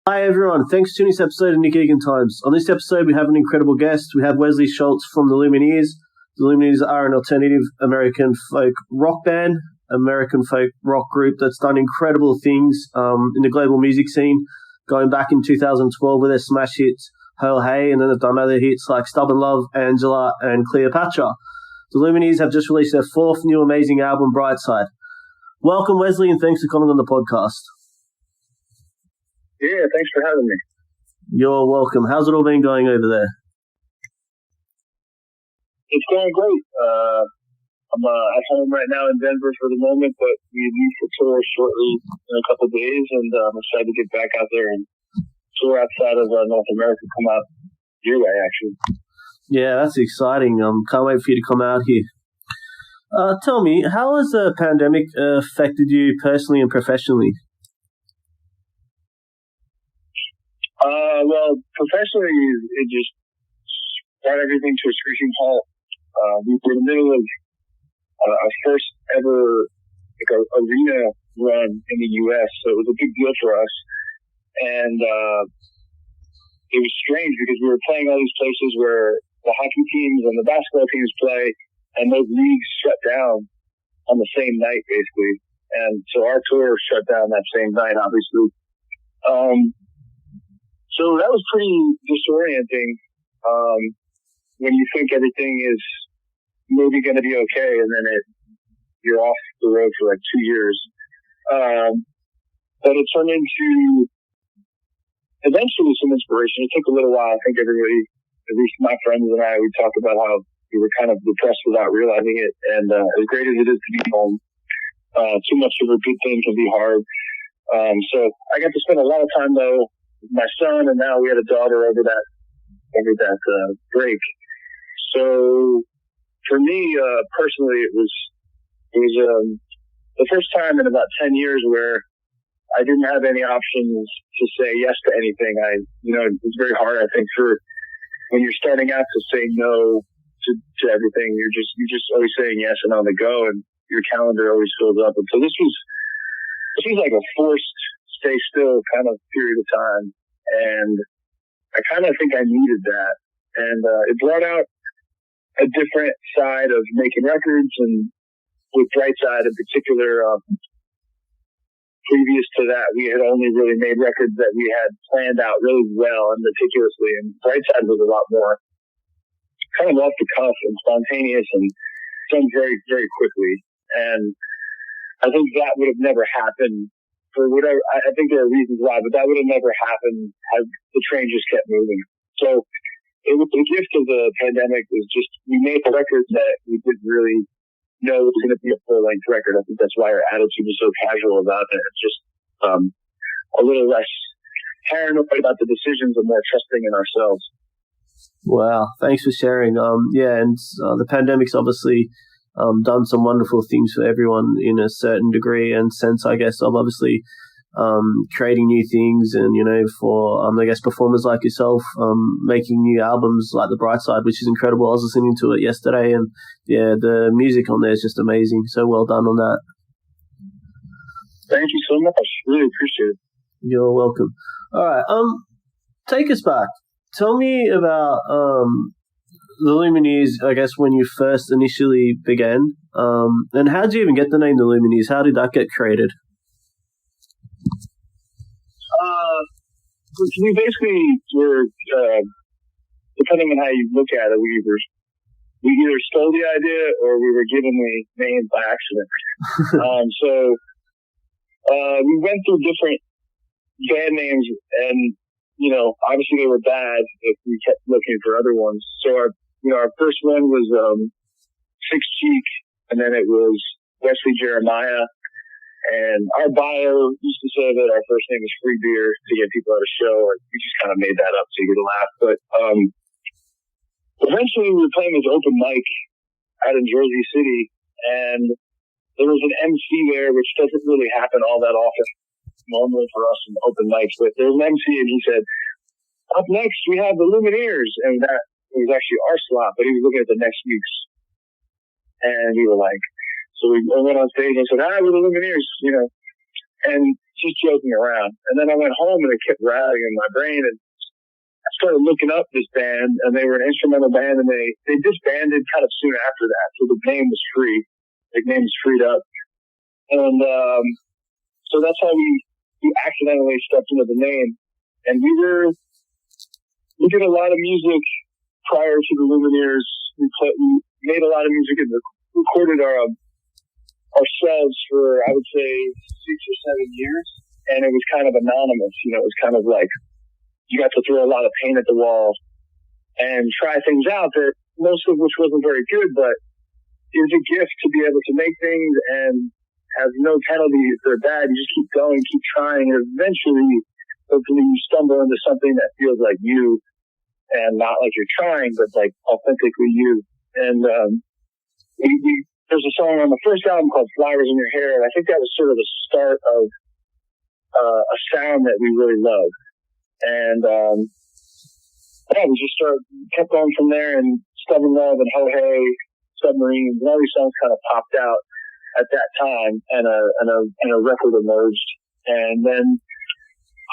Hi everyone, thanks for tuning to this episode of Nick Egan Times. On this episode we have an incredible guest. We have Wesley Schultz from the Lumineers. The Lumineers are an alternative American folk rock band, American folk rock group that's done incredible things in the global music scene, going back in 2012 with their smash hits Hey, and then they've done other hits like Stubborn Love, Angela and Cleopatra. The Lumineers have just released their fourth new amazing album, Brightside. Welcome Wesley and thanks for coming on the podcast. Yeah, thanks for having me. You're welcome. How's it all been going over there? It's going great. I'm at home right now in Denver for the moment, but we leave for tour shortly in a couple of days, and I'm excited to get back out there and tour outside of North America, come out your way, actually. Yeah, that's exciting. Can't wait for you to come out here. Tell me, how has the pandemic affected you personally and professionally? Well, professionally, it just brought everything to a screeching halt. We were in the middle of our first ever arena run in the U.S., so it was a big deal for us. And it was strange because we were playing all these places where the hockey teams and the basketball teams play, and those leagues shut down on the same night, basically. And so our tour shut down that same night, obviously. So that was pretty disorienting when you think everything is maybe going to be okay, and then you're off the road for like 2 years. But it turned into eventually some inspiration. It took a little while. I think everybody, at least my friends and I, we talked about how we were kind of depressed without realizing it. And as great as it is to be home, too much of a good thing can be hard. So I got to spend a lot of time though with my son, and now we had a daughter over that break. So for me personally, it was the first time in about 10 years where I didn't have any options to say yes to anything. It's very hard, I think, for when you're starting out to say no to everything. You're just always saying yes and on the go, and your calendar always fills up. And so this was like a forced stay still kind of period of time. And I kind of think I needed that. And it brought out a different side of making records, and with Brightside in particular, previous to that, we had only really made records that we had planned out really well and meticulously, and Brightside was a lot more kind of off the cuff and spontaneous and done very, very quickly. And I think that would have never happened for whatever. I think there are reasons why, but that would have never happened had the train just kept moving. So it was the gift of the pandemic was just we made a record that we didn't really know it was going to be a full-length record. I think that's why our attitude was so casual about it. It's just a little less paranoid about the decisions and more trusting in ourselves. Wow, thanks for sharing. The pandemic's obviously done some wonderful things for everyone in a certain degree and sense, I guess, of obviously creating new things and, for, performers like yourself, making new albums like The Bright Side, which is incredible. I was listening to it yesterday, and yeah, the music on there is just amazing. So well done on that. Thank you so much. Really appreciate it. You're welcome. All right. Take us back. Tell me about the Lumineers, I guess, when you first initially began. And how did you even get the name The Lumineers? How did that get created? We basically were, depending on how you look at it, we either stole the idea or we were given the name by accident. So we went through different band names, and obviously they were bad if we kept looking for other ones. So our first one was Six Cheek, and then it was Wesley Jeremiah. And our bio used to say that our first name was Free Beer to get people at a show, or we just kind of made that up to get a laugh. But eventually we were playing this open mic out in Jersey City, and there was an MC there, which doesn't really happen all that often normally for us in open mics. But there was an MC, and he said, "Up next, we have the Lumineers." And that was actually our slot, but he was looking at the next week's. And we were like, so we went on stage and said, we're the Lumineers, And just joking around. And then I went home and it kept rattling in my brain, and I started looking up this band, and they were an instrumental band, and they disbanded kind of soon after that. So the name was free. The name was freed up. And so that's how we accidentally stepped into the name. And we did a lot of music prior to the Lumineers. We made a lot of music and recorded ourselves for, I would say, 6 or 7 years. And it was kind of anonymous. It was kind of like you got to throw a lot of paint at the wall and try things out that most of which wasn't very good, but it was a gift to be able to make things and have no penalty if they're bad. You just keep going, keep trying, and eventually, hopefully, you stumble into something that feels like you and not like you're trying, but like authentically you. And there's a song on the first album called Flowers in Your Hair, and I think that was sort of the start of a sound that we really love. And we just kept going from there, and Stubborn Love and Ho Hey, Submarines, and all these songs kind of popped out at that time, and a record emerged. And then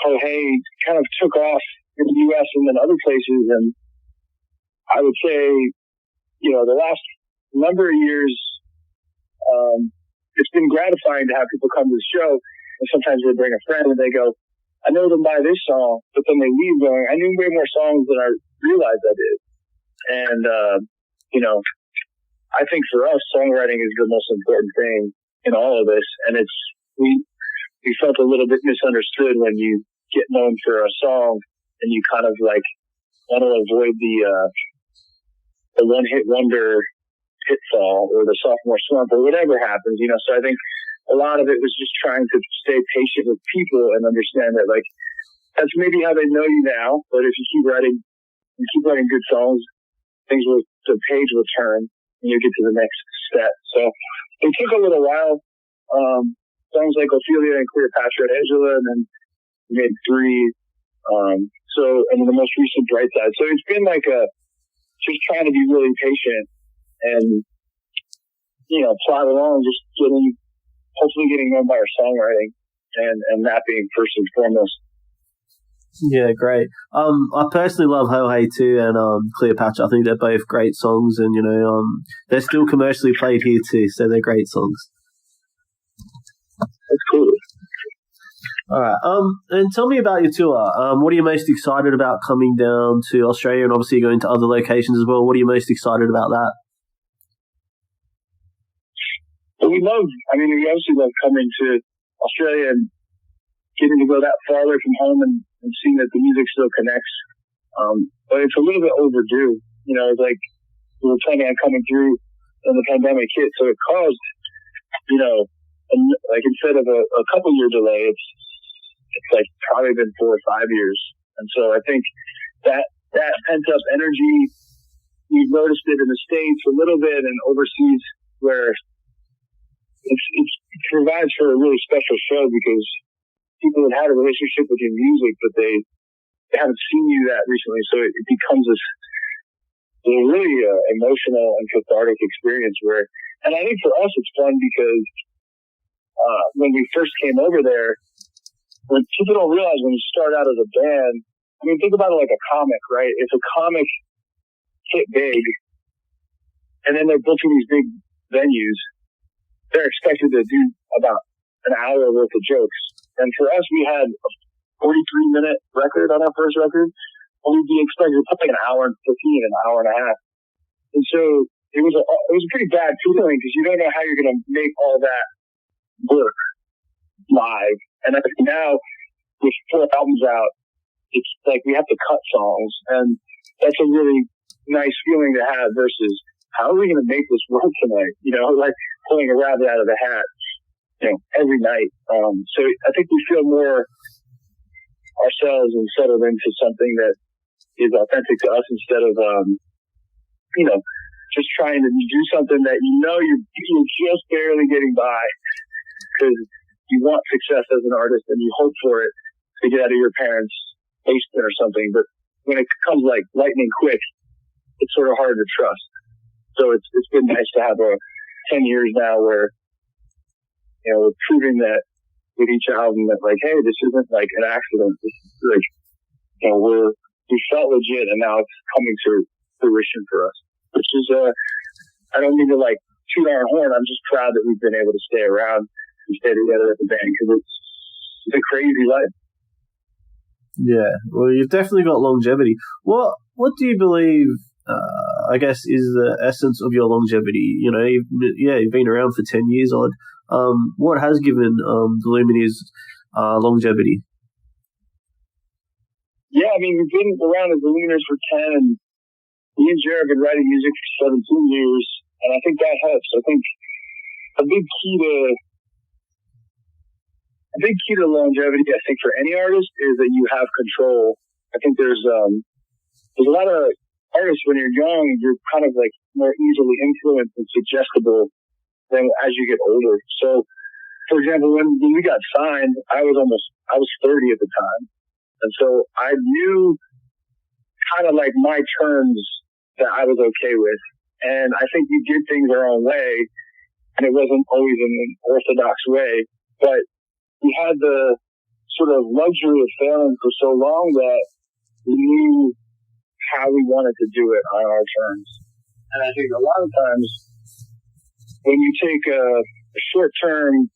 Ho Hey kind of took off in the U.S. and then other places. And I would say, the last number of years, it's been gratifying to have people come to the show. And sometimes they bring a friend and they go, I know them by this song, but then they leave going, I knew way more songs than I realized I did. And, I think for us, songwriting is the most important thing in all of this. And we felt a little bit misunderstood when you get known for a song and you kind of like want to avoid the one-hit wonder pitfall or the sophomore slump or whatever happens, So I think a lot of it was just trying to stay patient with people and understand that, like, that's maybe how they know you now, but if you keep writing good songs, the page will turn and you get to the next step. So it took a little while. Songs like Ophelia and Cleopatra and Angela, and then we made 3. And then the most recent Bright Side. So it's been like just trying to be really patient and, plod along, just hopefully getting known by our songwriting and that being first and foremost. Yeah, great. I personally love Ho Hey too, and Cleopatra. I think they're both great songs, and they're still commercially played here too, so they're great songs. That's cool. All right. And tell me about your tour. What are you most excited about coming down to Australia, and obviously going to other locations as well? What are you most excited about that? Well, we obviously love coming to Australia and getting to go that far away from home and seeing that the music still connects. But it's a little bit overdue. It's like we were planning on coming through when the pandemic hit, so it caused, like instead of a couple year delay, it's like probably been 4 or 5 years. And so I think that pent up energy, we've noticed it in the States a little bit and overseas, where it provides for a really special show because people have had a relationship with your music, but they haven't seen you that recently. So it becomes this really emotional and cathartic experience and I think for us it's fun because when we first came over there, when people don't realize when you start out as a band, think about it like a comic, right? If a comic hit big and then they're booking these big venues, they're expected to do about an hour worth of jokes. And for us, we had a 43-minute record on our first record, and we'd be expected to play an hour and 15, an hour and a half. And so it was a pretty bad feeling because you don't know how you're going to make all that work live. And I think now with 4 albums out, it's like we have to cut songs, and that's a really nice feeling to have versus how are we going to make this work tonight? Like pulling a rabbit out of the hat, every night. So I think we feel more ourselves and settled into something that is authentic to us instead of, just trying to do something that you're just barely getting by because you want success as an artist and you hope for it to get out of your parents' basement or something. But when it comes like lightning quick, it's sort of hard to trust. So it's been nice to have 10 years now where, we're proving that with each album that like, hey, this isn't like an accident. This is like, we felt legit, and now it's coming to fruition for us. Which is, I don't mean to like toot our horn. I'm just proud that we've been able to stay around and stay together as a band because it's a crazy life. Yeah, well, you've definitely got longevity. What do you believe? I guess is the essence of your longevity. You've been around for 10 years odd. What has given the Lumineers longevity? Yeah, I mean, we've been around as the Lumineers for 10, and me and Jared have been writing music for 17 years, and I think that helps. I think a big key to longevity, I think, for any artist is that you have control. I think there's a lot of artists when you're young, you're kind of like more easily influenced and suggestible than as you get older. So, for example, when we got signed, I was 30 at the time. And so I knew kind of like my terms that I was okay with. And I think we did things our own way, and it wasn't always in an orthodox way, but we had the sort of luxury of failing for so long that we knew how we wanted to do it on our terms. And I think a lot of times when you take a short term,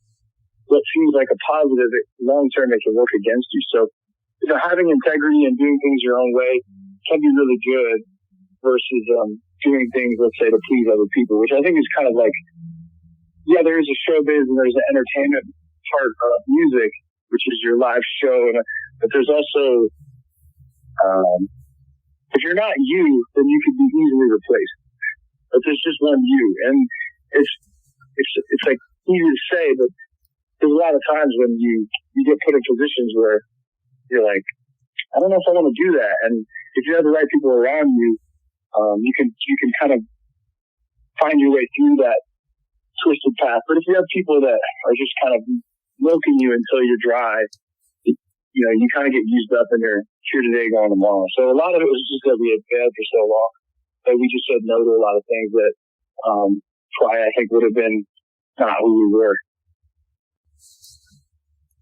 what seems like a positive, long term, it can work against you. So, having integrity and doing things your own way can be really good versus doing things, let's say, to please other people, which I think is kind of like, yeah, there is a showbiz and there's an entertainment part of music, which is your live show, but there's also, if you're not you, then you could be easily replaced. But there's just one you, and it's like easy to say, but there's a lot of times when you get put in positions where you're like, I don't know if I want to do that. And if you have the right people around you, you can kind of find your way through that twisted path. But if you have people that are just kind of milking you until you're dry, you kind of get used up and you're here today, gone tomorrow. So a lot of it was just that we had failed for so long that we just said no to a lot of things that probably I think would have been not who we were.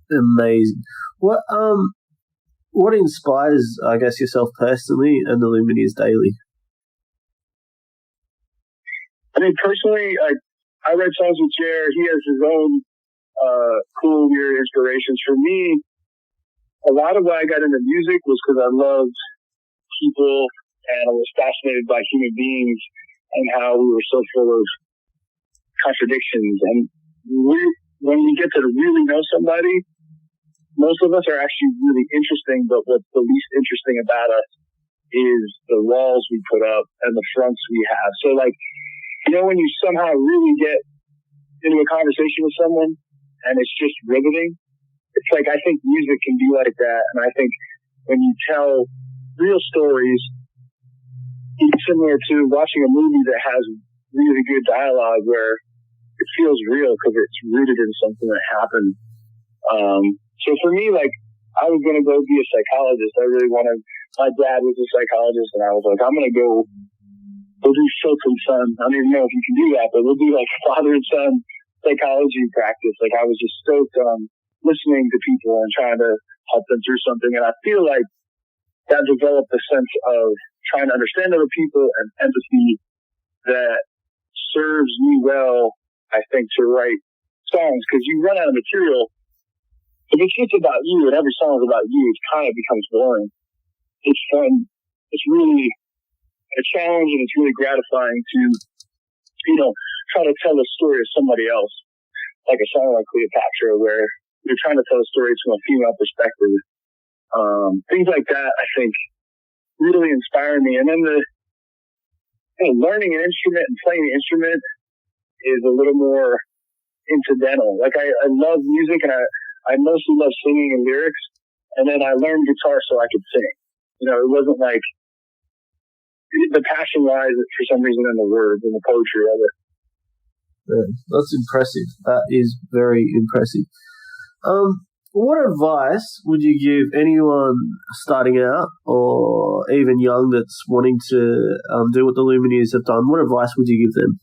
Amazing. What inspires, I guess, yourself personally and the Lumineers daily? I mean, personally, I write songs with Jer. He has his own cool, weird inspirations. For me, a lot of why I got into music was because I loved people and I was fascinated by human beings and how we were so full of contradictions. And when you get to really know somebody, most of us are actually really interesting, but what's the least interesting about us is the walls we put up and the fronts we have. So like, when you somehow really get into a conversation with someone and it's just riveting, it's like, I think music can be like that. And I think when you tell real stories, it's similar to watching a movie that has really good dialogue where it feels real because it's rooted in something that happened. So for me, like, I was going to go be a psychologist. I really wanted, my dad was a psychologist, and I was like, I'm going to go, we'll do Schultz and Son. I don't even know if you can do that, but we'll do like father and son psychology practice. Like, I was just stoked on listening to people and trying to help them through something. And I feel like that developed a sense of trying to understand other people and empathy that serves me well, I think, to write songs, because you run out of material. If it's just about you and every song is about you, it kind of becomes boring. It's fun. It's really a challenge, and it's really gratifying to, try to tell a story of somebody else, like a song like Cleopatra, where you're trying to tell a story from a female perspective. Things like that, I think, really inspire me. And then learning an instrument and playing an instrument is a little more incidental. Like, I love music, and I mostly love singing and lyrics, and then I learned guitar so I could sing. It wasn't like the passion lies for some reason in the words and the poetry of it. Yeah, that's impressive. That is very impressive. What advice would you give anyone starting out or even young that's wanting to do what the Lumineers have done? What advice would you give them?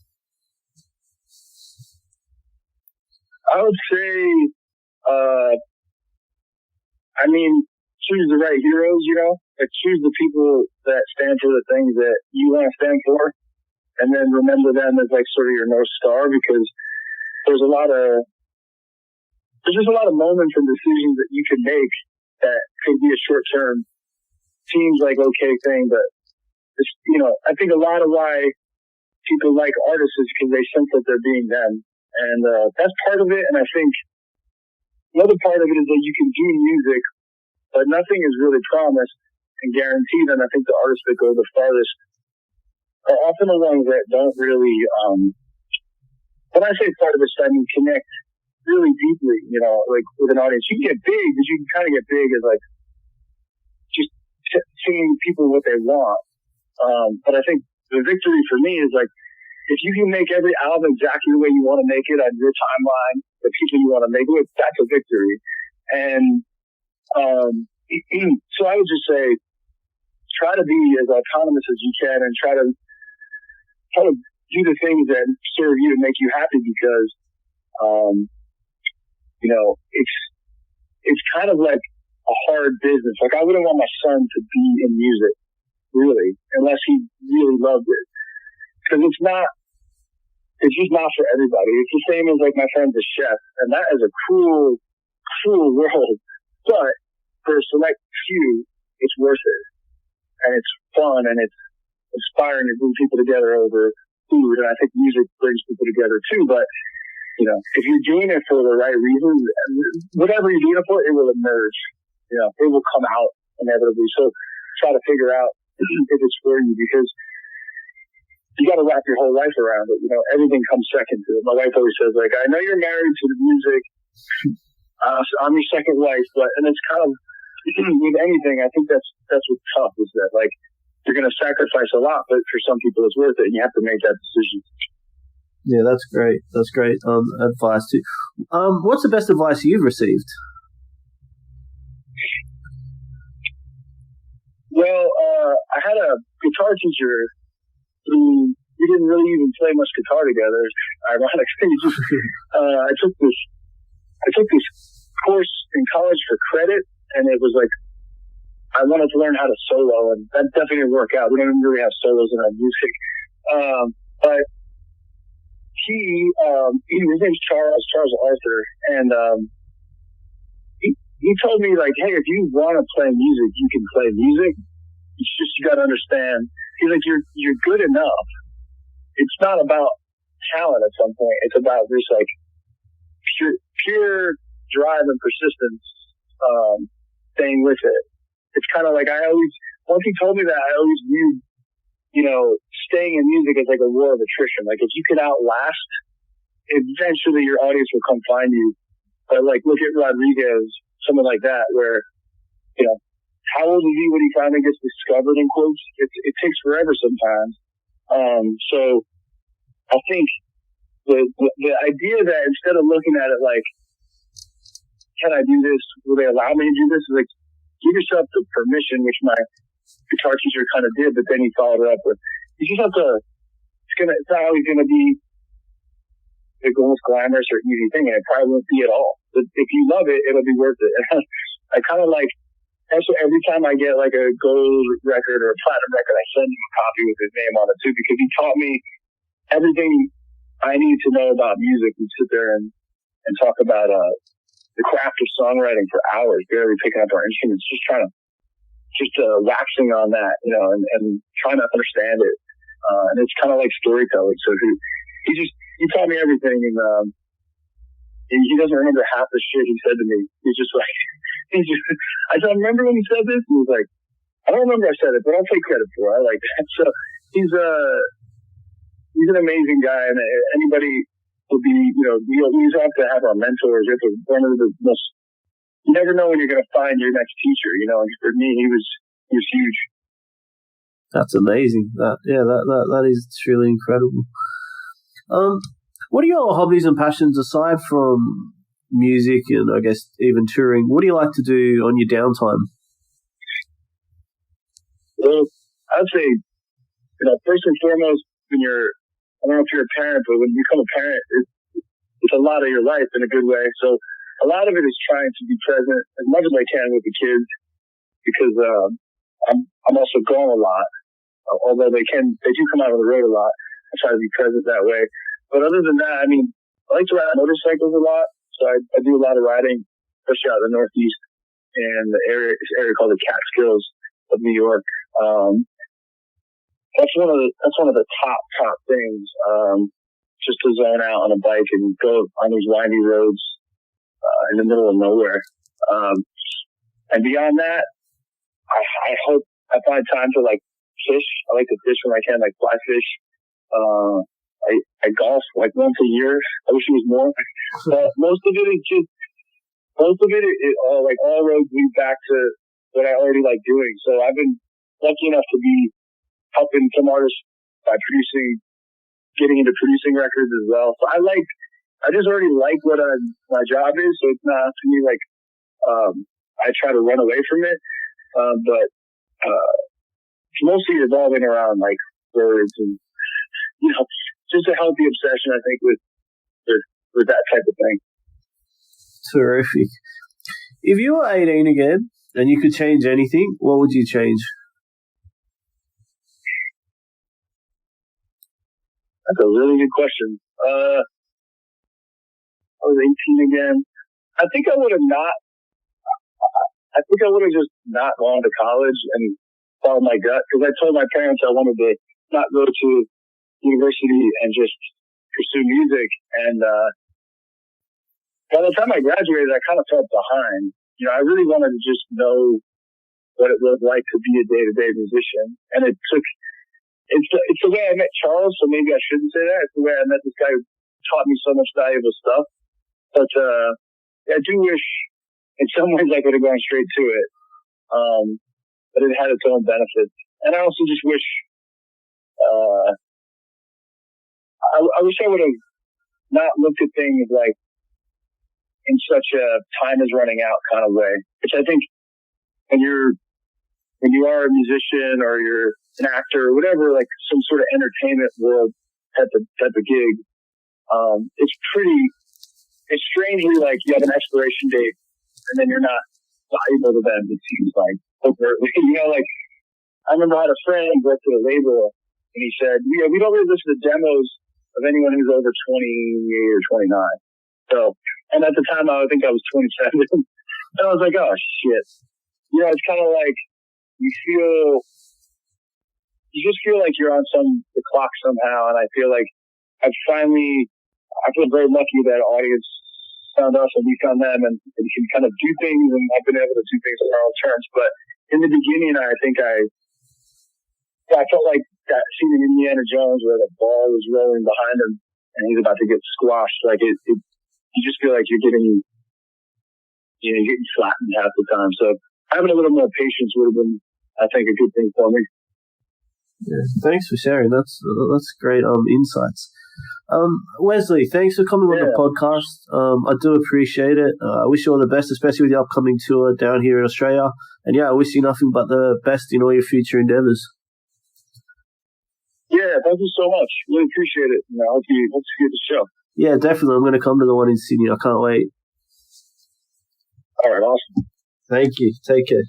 I would say I mean, choose the right heroes, like choose the people that stand for the things that you want to stand for, and then remember them as like sort of your North Star, because there's just a lot of moments and decisions that you can make that could be a short term, seems like okay thing, but it's, I think a lot of why people like artists is because they sense that they're being them, and that's part of it. And I think another part of it is that you can do music, but nothing is really promised and guaranteed. And I think the artists that go the farthest are often the ones that don't really, when I say part of it, I mean connect really deeply, like with an audience. You can get big, but you can kind of get big as like just seeing people what they want. But I think the victory for me is like, if you can make every album exactly the way you want to make it on your timeline, the people you want to make it with, that's a victory. And so I would just say, try to be as autonomous as you can, and try to do the things that serve you and make you happy, because it's kind of like a hard business. Like, I wouldn't want my son to be in music, really, unless he really loved it. Because it's just not for everybody. It's the same as like my friend's a chef, and that is a cruel, cruel world. But for a select few, it's worth it. And it's fun, and it's inspiring to bring people together over food. And I think music brings people together too. But, if you're doing it for the right reasons, whatever you're doing it for, it will emerge. It will come out inevitably. So try to figure out if it's for you, because you got to wrap your whole life around it. Everything comes second to it. My wife always says, like, I know you're married to the music. I'm your second wife, and it's kind of, with anything, I think that's what's tough, is that, like, you're going to sacrifice a lot, but for some people it's worth it, and you have to make that decision. Yeah, that's great. That's great advice too. What's the best advice you've received? Well, I had a guitar teacher who, we didn't really even play much guitar together. Ironically, I took this course in college for credit, and it was like, I wanted to learn how to solo, and that definitely didn't work out. We don't even really have solos in our music. But his name's Charles Arthur, and he told me, like, hey, if you want to play music, you can play music. It's just, you got to understand. He's like, you're good enough. It's not about talent at some point. It's about this, like, pure drive and persistence, staying with it. It's kind of like, once he told me that, I always viewed, staying in music as like a war of attrition. Like, if you can outlast, eventually your audience will come find you. But like, look at Rodriguez, someone like that, where, how old is he when he finally gets discovered, in quotes? It takes forever sometimes. So I think the idea that instead of looking at it like, can I do this? Will they allow me to do this? Is like, give yourself the permission, which my guitar teacher kind of did, but then he followed it up with, you just have to, it's not always going to be the most glamorous or easy thing, and it probably won't be at all. But if you love it, it'll be worth it. And I kind of like, that's what, every time I get like a gold record or a platinum record, I send him a copy with his name on it too, because he taught me everything I need to know about music. We sit there and talk about the craft of songwriting for hours, barely picking up our instruments, just waxing on that, and trying to understand it. And it's kind of like storytelling. So he taught me everything, and he doesn't remember half the shit he said to me. He's just like, I said, remember when he said this? And he was like, I don't remember I said it, but I'll take credit for it. I like that. So he's an amazing guy, and anybody will be, we have to have our mentors. You have to, one of the most, you never know when you're going to find your next teacher, and for me, he was huge. That's amazing. That is truly incredible. What are your hobbies and passions aside from music and I guess even touring? What do you like to do on your downtime? Well, I'd say, first and foremost, I don't know if you're a parent, but when you become a parent, it's a lot of your life in a good way. So a lot of it is trying to be present as much as I can with the kids because I'm also gone a lot. Although they do come out on the road a lot. I try to be present that way. But other than that, I mean, I like to ride motorcycles a lot. So I do a lot of riding, especially out in the Northeast and this area called the Catskills of New York. That's one of the top things. Just to zone out on a bike and go on these windy roads in the middle of nowhere. And beyond that, I hope I find time to like fish. I like to fish when I can, like fly fish. I golf like once a year. I wish it was more. But most of it, all roads lead back to what I already like doing. So I've been lucky enough to be helping some artists by getting into producing records as well. So I just already like what my job is. So it's not to me like, I try to run away from it. But it's mostly evolving around like words and, just a healthy obsession, I think, with that type of thing. Terrific. If you were 18 again and you could change anything, what would you change? That's a really good question. I was 18 again. I think I would have just not gone to college and followed my gut because I told my parents I wanted to not go to university and just pursue music. And by the time I graduated, I kind of felt behind. I really wanted to just know what it was like to be a day-to-day musician. And it's the way I met Charles, so maybe I shouldn't say that. It's the way I met this guy who taught me so much valuable stuff. But I do wish in some ways I could have gone straight to it. But it had its own benefits. And I also just wish I wish I would have not looked at things like in such a time is running out kind of way, which I think when you are a musician or you're an actor or whatever, like some sort of entertainment world type of gig, it's strangely like you have an expiration date and then you're not valuable to them, it seems like, overtly. Like I remember I had a friend who worked at a label and he said, we don't really listen to demos of anyone who's over 28 or 29. So, and at the time I think I was 27 and I was like, oh shit. It's kind of like you just feel like you're on the clock somehow. And I feel like I feel very lucky that audience found us and we found them and we can kind of do things and I've been able to do things on our own terms. But in the beginning, I think I felt like that scene in Indiana Jones where the ball was rolling behind him and he's about to get squashed. Like you just feel like you're getting flattened half the time. So having a little more patience would have been, I think, a good thing for me. Yeah, thanks for sharing. That's great insights. Wesley, thanks for coming on the podcast. I do appreciate it. I wish you all the best, especially with the upcoming tour down here in Australia. And I wish you nothing but the best in all your future endeavours. Yeah, thank you so much. Really appreciate it. And I hope you get the show. Yeah, definitely. I'm going to come to the one in Sydney. I can't wait. All right, awesome. Thank you. Take care.